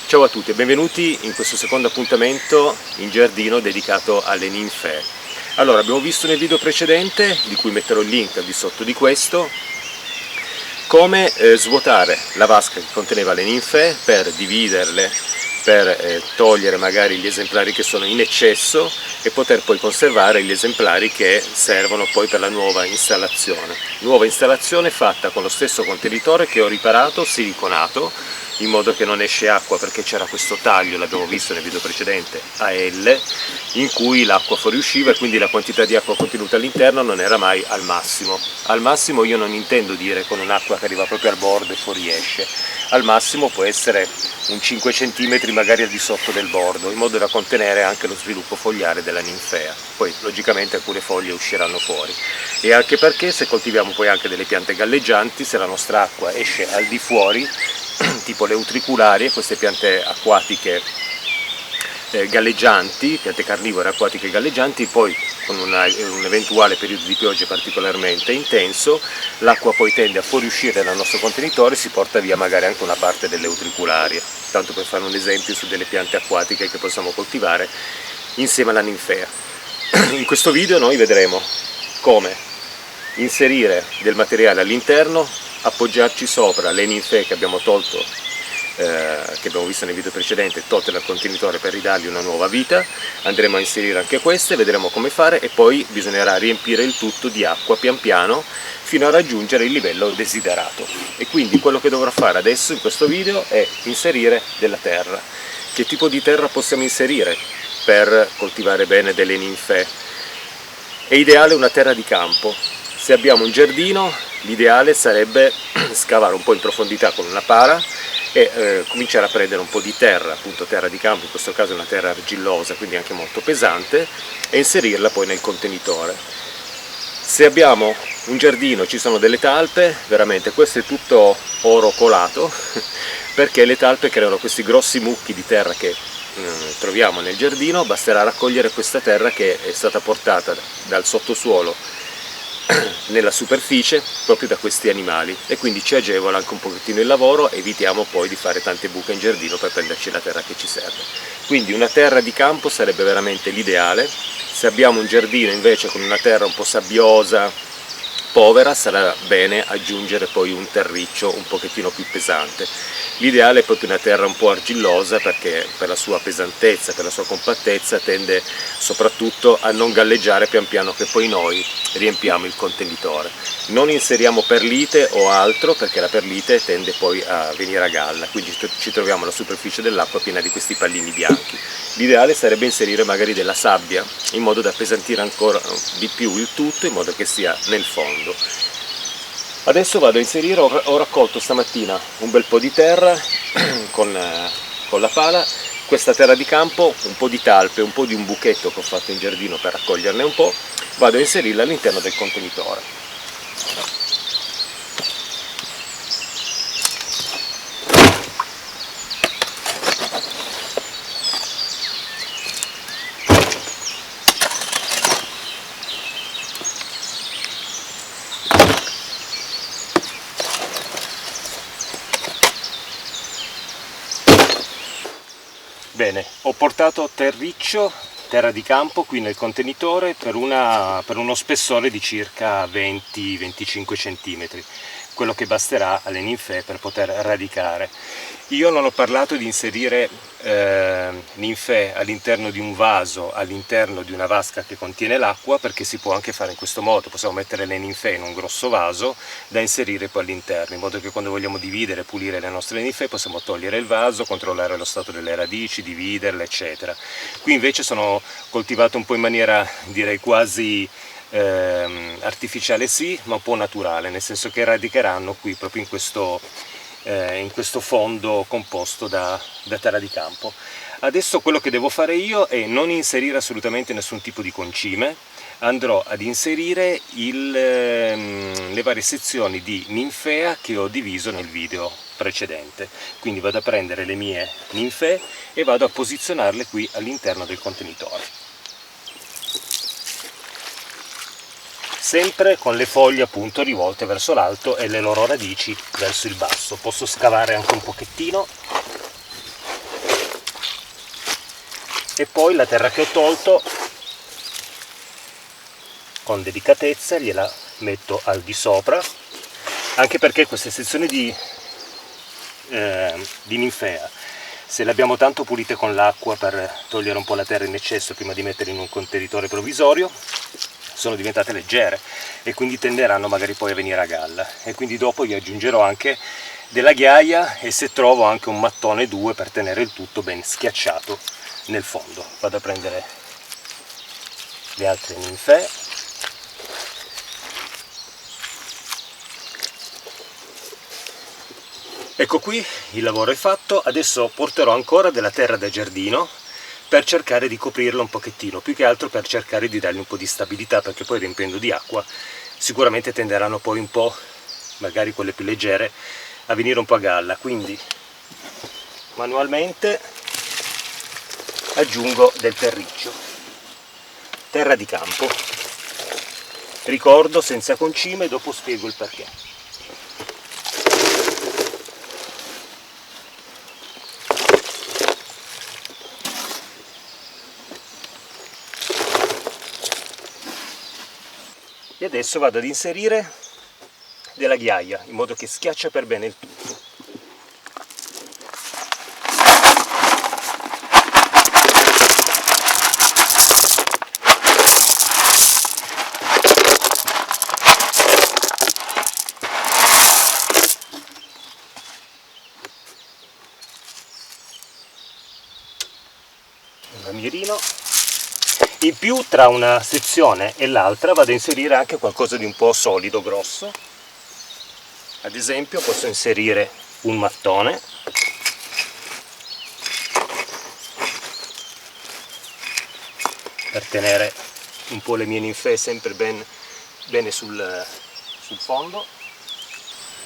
Ciao a tutti e benvenuti in questo secondo appuntamento in giardino dedicato alle ninfee. Allora, abbiamo visto nel video precedente, di cui metterò il link al di sotto di questo, come svuotare la vasca che conteneva le ninfee per dividerle, per togliere magari gli esemplari che sono in eccesso e poter poi conservare gli esemplari che servono poi per la nuova installazione. Nuova installazione fatta con lo stesso contenitore che ho riparato, siliconato, in modo che non esce acqua, perché c'era questo taglio, l'abbiamo visto nel video precedente, a L, in cui l'acqua fuoriusciva e quindi la quantità di acqua contenuta all'interno non era mai al massimo. Al massimo io non intendo dire con un'acqua che arriva proprio al bordo e fuoriesce, al massimo può essere un 5 cm magari al di sotto del bordo, in modo da contenere anche lo sviluppo fogliare della ninfea. Poi logicamente alcune foglie usciranno fuori, e anche perché se coltiviamo poi anche delle piante galleggianti, se la nostra acqua esce al di fuori, tipo le utricularie, queste piante acquatiche galleggianti, piante carnivore acquatiche galleggianti, poi con un eventuale periodo di piogge particolarmente intenso, l'acqua poi tende a fuoriuscire dal nostro contenitore e si porta via magari anche una parte delle utricularie, tanto per fare un esempio su delle piante acquatiche che possiamo coltivare insieme alla ninfea. In questo video noi vedremo come inserire del materiale all'interno, appoggiarci sopra le ninfee che abbiamo tolto, che abbiamo visto nel video precedente, tolte dal contenitore per ridargli una nuova vita. Andremo a inserire anche queste, vedremo come fare e poi bisognerà riempire il tutto di acqua pian piano fino a raggiungere il livello desiderato. E quindi quello che dovrò fare adesso in questo video è inserire della terra. Che tipo di terra possiamo inserire per coltivare bene delle ninfee? È ideale una terra di campo. Se abbiamo un giardino, l'ideale sarebbe scavare un po' in profondità con una pala e cominciare a prendere un po' di terra, appunto terra di campo, in questo caso è una terra argillosa, quindi anche molto pesante, e inserirla poi nel contenitore. Se abbiamo un giardino, ci sono delle talpe, veramente questo è tutto oro colato, perché le talpe creano questi grossi mucchi di terra che troviamo nel giardino. Basterà raccogliere questa terra che è stata portata dal sottosuolo nella superficie proprio da questi animali, e quindi ci agevola anche un pochettino il lavoro, evitiamo poi di fare tante buche in giardino per prenderci la terra che ci serve. Quindi una terra di campo sarebbe veramente l'ideale. Se abbiamo un giardino invece con una terra un po' sabbiosa, povera, sarà bene aggiungere poi un terriccio un pochettino più pesante. L'ideale è proprio una terra un po' argillosa, perché per la sua pesantezza, per la sua compattezza tende soprattutto a non galleggiare pian piano che poi noi riempiamo il contenitore. Non inseriamo perlite o altro, perché la perlite tende poi a venire a galla, quindi ci troviamo alla superficie dell'acqua piena di questi pallini bianchi. L'ideale sarebbe inserire magari della sabbia, in modo da appesantire ancora di più il tutto, in modo che sia nel fondo. Adesso vado a inserire, ho raccolto stamattina un bel po' di terra con la pala, questa terra di campo, un po' di talpe, un po' di un buchetto che ho fatto in giardino per raccoglierne un po', vado a inserirla all'interno del contenitore. Bene, ho portato terriccio, terra di campo qui nel contenitore per uno spessore di circa 20-25 cm, quello che basterà alle ninfee per poter radicare. Io non ho parlato di inserire ninfee all'interno di un vaso, all'interno di una vasca che contiene l'acqua, perché si può anche fare in questo modo. Possiamo mettere le ninfee in un grosso vaso da inserire poi all'interno, in modo che quando vogliamo dividere e pulire le nostre ninfee possiamo togliere il vaso, controllare lo stato delle radici, dividerle, eccetera. Qui invece sono coltivato un po' in maniera, direi quasi artificiale sì, ma un po' naturale, nel senso che radicheranno qui proprio in questo fondo composto da terra di campo. Adesso quello che devo fare io è non inserire assolutamente nessun tipo di concime. Andrò ad inserire le varie sezioni di ninfea che ho diviso nel video precedente. Quindi vado a prendere le mie ninfee e vado a posizionarle qui all'interno del contenitore, sempre con le foglie appunto rivolte verso l'alto e le loro radici verso il basso. Posso scavare anche un pochettino E poi la terra che ho tolto, con delicatezza gliela metto al di sopra, anche perché queste sezioni di ninfea, se le abbiamo tanto pulite con l'acqua per togliere un po' la terra in eccesso prima di mettere in un contenitore provvisorio, sono diventate leggere e quindi tenderanno magari poi a venire a galla, e quindi dopo gli aggiungerò anche della ghiaia e se trovo anche un mattone 2 per tenere il tutto ben schiacciato nel fondo. Vado a prendere le altre ninfee. Ecco qui, il lavoro è fatto. Adesso porterò ancora della terra da giardino per cercare di coprirlo un pochettino, più che altro per cercare di dargli un po' di stabilità, perché poi riempiendo di acqua sicuramente tenderanno poi un po', magari quelle più leggere, a venire un po' a galla. Quindi manualmente aggiungo del terriccio, terra di campo, ricordo senza concime, dopo spiego il perché. E adesso vado ad inserire della ghiaia in modo che schiaccia per bene il tutto. Un lamierino. In più, tra una sezione e l'altra vado a inserire anche qualcosa di un po' solido, grosso. Ad esempio posso inserire un mattone, per tenere un po' le mie ninfee sempre bene sul fondo.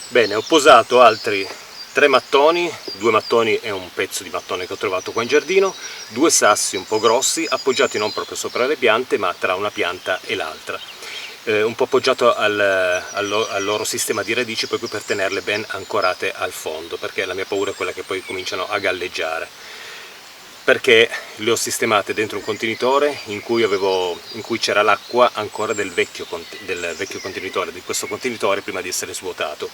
Bene, ho posato altri 3 mattoni, 2 mattoni e un pezzo di mattone che ho trovato qua in giardino, 2 sassi un po' grossi appoggiati non proprio sopra le piante ma tra una pianta e l'altra, un po' appoggiato al loro sistema di radici proprio per tenerle ben ancorate al fondo, perché la mia paura è quella che poi cominciano a galleggiare, perché le ho sistemate dentro un contenitore in cui c'era l'acqua ancora del vecchio contenitore, di questo contenitore, prima di essere svuotato.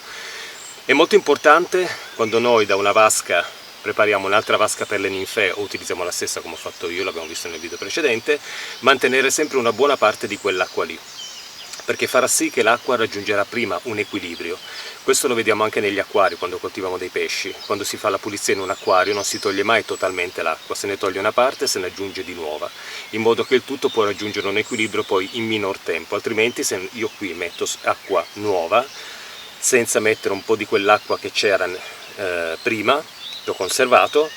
È molto importante, quando noi da una vasca prepariamo un'altra vasca per le ninfee o utilizziamo la stessa come ho fatto io, l'abbiamo visto nel video precedente, mantenere sempre una buona parte di quell'acqua lì, perché farà sì che l'acqua raggiungerà prima un equilibrio. Questo lo vediamo anche negli acquari quando coltiviamo dei pesci. Quando si fa la pulizia in un acquario non si toglie mai totalmente l'acqua, se ne toglie una parte e se ne aggiunge di nuova, in modo che il tutto può raggiungere un equilibrio poi in minor tempo, altrimenti se io qui metto acqua nuova, senza mettere un po' di quell'acqua che c'era prima, che ho conservato,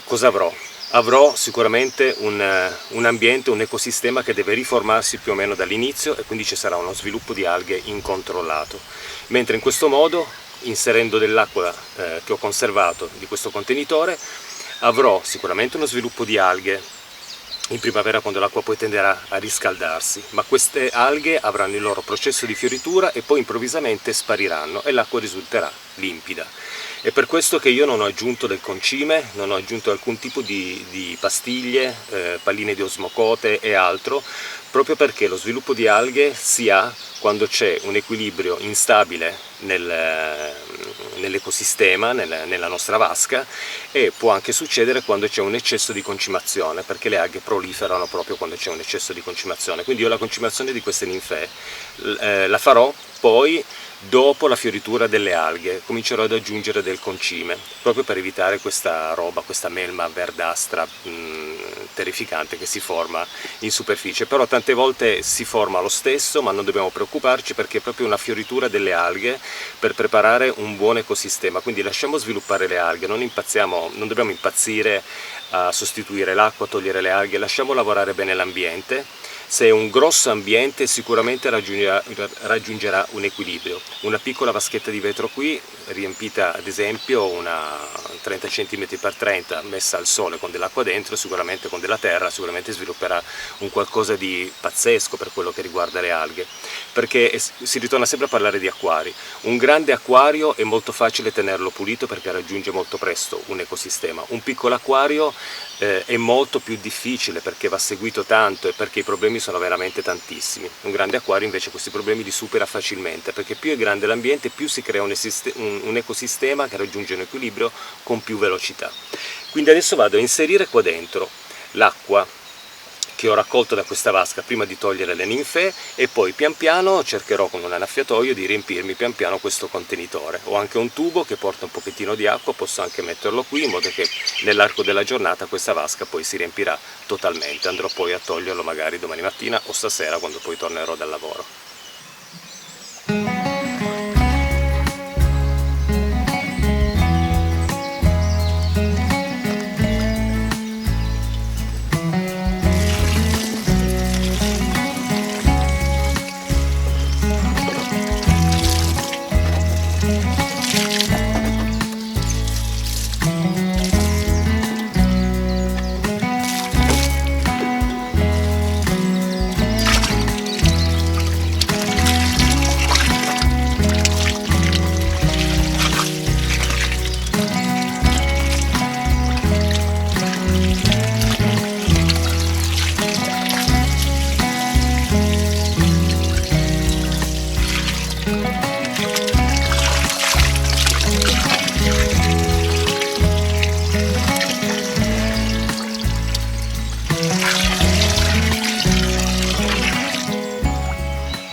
cosa avrò? Avrò sicuramente un ambiente, un ecosistema che deve riformarsi più o meno dall'inizio, e quindi ci sarà uno sviluppo di alghe incontrollato. Mentre in questo modo, inserendo dell'acqua che ho conservato di questo contenitore, avrò sicuramente uno sviluppo di alghe in primavera, quando l'acqua poi tenderà a riscaldarsi, ma queste alghe avranno il loro processo di fioritura e poi improvvisamente spariranno e l'acqua risulterà limpida. È per questo che io non ho aggiunto del concime, non ho aggiunto alcun tipo di pastiglie, palline di osmocote e altro, proprio perché lo sviluppo di alghe si ha quando c'è un equilibrio instabile nell'ecosistema, nella nostra vasca, e può anche succedere quando c'è un eccesso di concimazione, perché le alghe proliferano proprio quando c'è un eccesso di concimazione. Quindi io la concimazione di queste ninfee la farò poi dopo la fioritura delle alghe, comincerò ad aggiungere del concime, proprio per evitare questa roba, questa melma verdastra terrificante che si forma in superficie. Però tante volte si forma lo stesso, ma non dobbiamo preoccuparci, perché è proprio una fioritura delle alghe per preparare un buon ecosistema. Quindi lasciamo sviluppare le alghe, non dobbiamo impazzire a sostituire l'acqua, a togliere le alghe, lasciamo lavorare bene l'ambiente. Se è un grosso ambiente sicuramente raggiungerà un equilibrio. Una piccola vaschetta di vetro qui, riempita ad esempio una 30 cm x 30, messa al sole con dell'acqua dentro, sicuramente con della terra, sicuramente svilupperà un qualcosa di pazzesco per quello che riguarda le alghe, perché si ritorna sempre a parlare di acquari. Un grande acquario è molto facile tenerlo pulito perché raggiunge molto presto un ecosistema. Un piccolo acquario è molto più difficile perché va seguito tanto e perché i problemi sono veramente tantissimi. Un grande acquario invece questi problemi li supera facilmente, perché più è grande l'ambiente più si crea un ecosistema che raggiunge un equilibrio con più velocità. Quindi adesso vado a inserire qua dentro l'acqua che ho raccolto da questa vasca prima di togliere le ninfee, e poi pian piano cercherò con un annaffiatoio di riempirmi pian piano questo contenitore. Ho anche un tubo che porta un pochettino di acqua, posso anche metterlo qui in modo che nell'arco della giornata questa vasca poi si riempirà totalmente. Andrò poi a toglierlo magari domani mattina o stasera quando poi tornerò dal lavoro.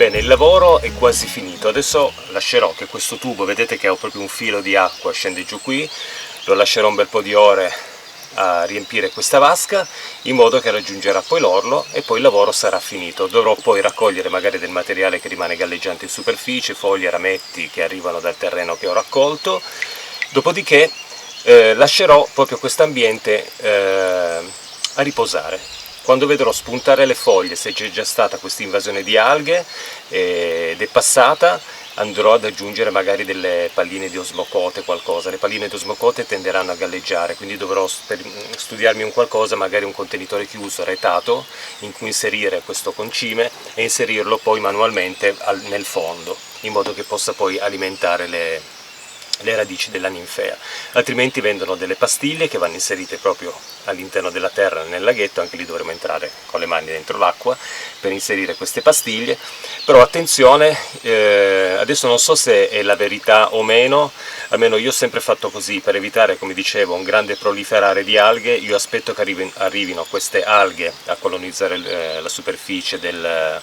Bene, il lavoro è quasi finito, adesso lascerò che questo tubo, vedete che ho proprio un filo di acqua, scende giù qui, lo lascerò un bel po' di ore a riempire questa vasca in modo che raggiungerà poi l'orlo e poi il lavoro sarà finito. Dovrò poi raccogliere magari del materiale che rimane galleggiante in superficie, foglie, rametti che arrivano dal terreno che ho raccolto, dopodiché lascerò proprio questo ambiente a riposare. Quando vedrò spuntare le foglie, se c'è già stata questa invasione di alghe ed è passata, andrò ad aggiungere magari delle palline di osmocote, qualcosa. Le palline di osmocote tenderanno a galleggiare, quindi dovrò studiarmi un qualcosa, magari un contenitore chiuso, retato, in cui inserire questo concime e inserirlo poi manualmente nel fondo, in modo che possa poi alimentare le radici della ninfea. Altrimenti vendono delle pastiglie che vanno inserite proprio all'interno della terra nel laghetto, anche lì dovremo entrare con le mani dentro l'acqua per inserire queste pastiglie. Però attenzione, adesso non so se è la verità o meno, almeno io ho sempre fatto così per evitare, come dicevo, un grande proliferare di alghe. Io aspetto che arrivino queste alghe a colonizzare la superficie del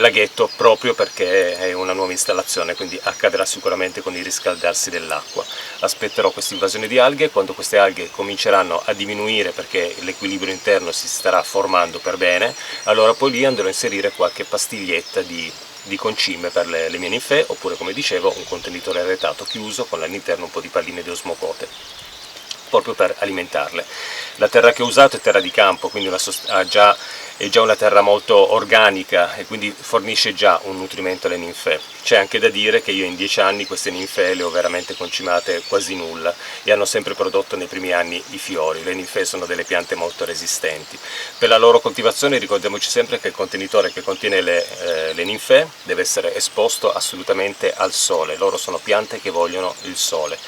laghetto, proprio perché è una nuova installazione, quindi accadrà sicuramente con il riscaldarsi dell'acqua. Aspetterò questa invasione di alghe, quando queste alghe cominceranno a diminuire perché l'equilibrio interno si starà formando per bene, allora poi lì andrò a inserire qualche pastiglietta di concime per le mie ninfee, oppure, come dicevo, un contenitore retato chiuso con all'interno un po' di palline di osmocote, proprio per alimentarle. La terra che ho usato è terra di campo, quindi è già una terra molto organica e quindi fornisce già un nutrimento alle ninfee. C'è anche da dire che io in 10 anni queste ninfee le ho veramente concimate quasi nulla e hanno sempre prodotto nei primi anni i fiori. Le ninfee sono delle piante molto resistenti. Per la loro coltivazione ricordiamoci sempre che il contenitore che contiene le ninfee deve essere esposto assolutamente al sole. Loro sono piante che vogliono il sole.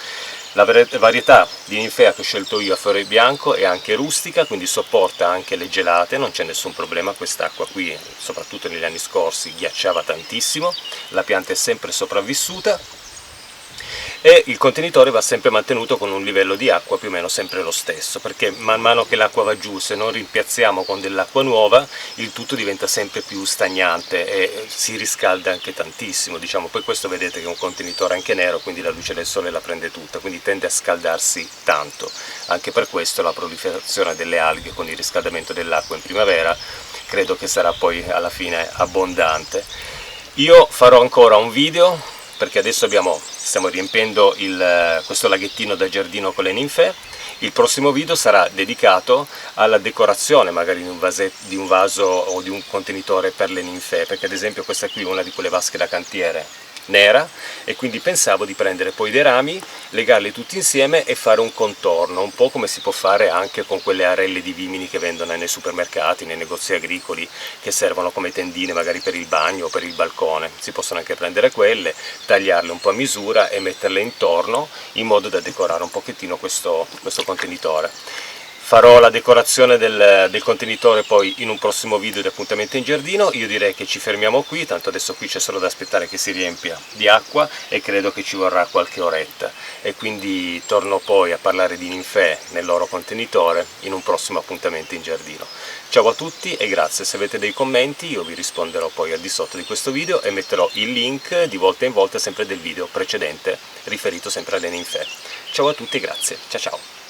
La varietà di ninfea che ho scelto io a fiore bianco è anche rustica, quindi sopporta anche le gelate, non c'è nessun problema. Quest'acqua qui, soprattutto negli anni scorsi, ghiacciava tantissimo, la pianta è sempre sopravvissuta e il contenitore va sempre mantenuto con un livello di acqua più o meno sempre lo stesso, perché man mano che l'acqua va giù, se non rimpiazziamo con dell'acqua nuova, il tutto diventa sempre più stagnante e si riscalda anche tantissimo, diciamo. Poi questo vedete che è un contenitore anche nero, quindi la luce del sole la prende tutta, quindi tende a scaldarsi tanto. Anche per questo la proliferazione delle alghe con il riscaldamento dell'acqua in primavera credo che sarà poi alla fine abbondante. Io farò ancora un video perché adesso stiamo riempiendo questo laghettino da giardino con le ninfee. Il prossimo video sarà dedicato alla decorazione magari di un vaso o di un contenitore per le ninfee, perché ad esempio questa qui è una di quelle vasche da cantiere nera, e quindi pensavo di prendere poi dei rami, legarli tutti insieme e fare un contorno, un po' come si può fare anche con quelle arelle di vimini che vendono nei supermercati, nei negozi agricoli, che servono come tendine magari per il bagno o per il balcone. Si possono anche prendere quelle, tagliarle un po' a misura e metterle intorno in modo da decorare un pochettino questo contenitore. Farò la decorazione del contenitore poi in un prossimo video di appuntamento in giardino. Io direi che ci fermiamo qui, tanto adesso qui c'è solo da aspettare che si riempia di acqua e credo che ci vorrà qualche oretta, e quindi torno poi a parlare di ninfee nel loro contenitore in un prossimo appuntamento in giardino. Ciao a tutti e grazie. Se avete dei commenti io vi risponderò poi al di sotto di questo video e metterò il link di volta in volta sempre del video precedente riferito sempre alle ninfee. Ciao a tutti e grazie, ciao ciao!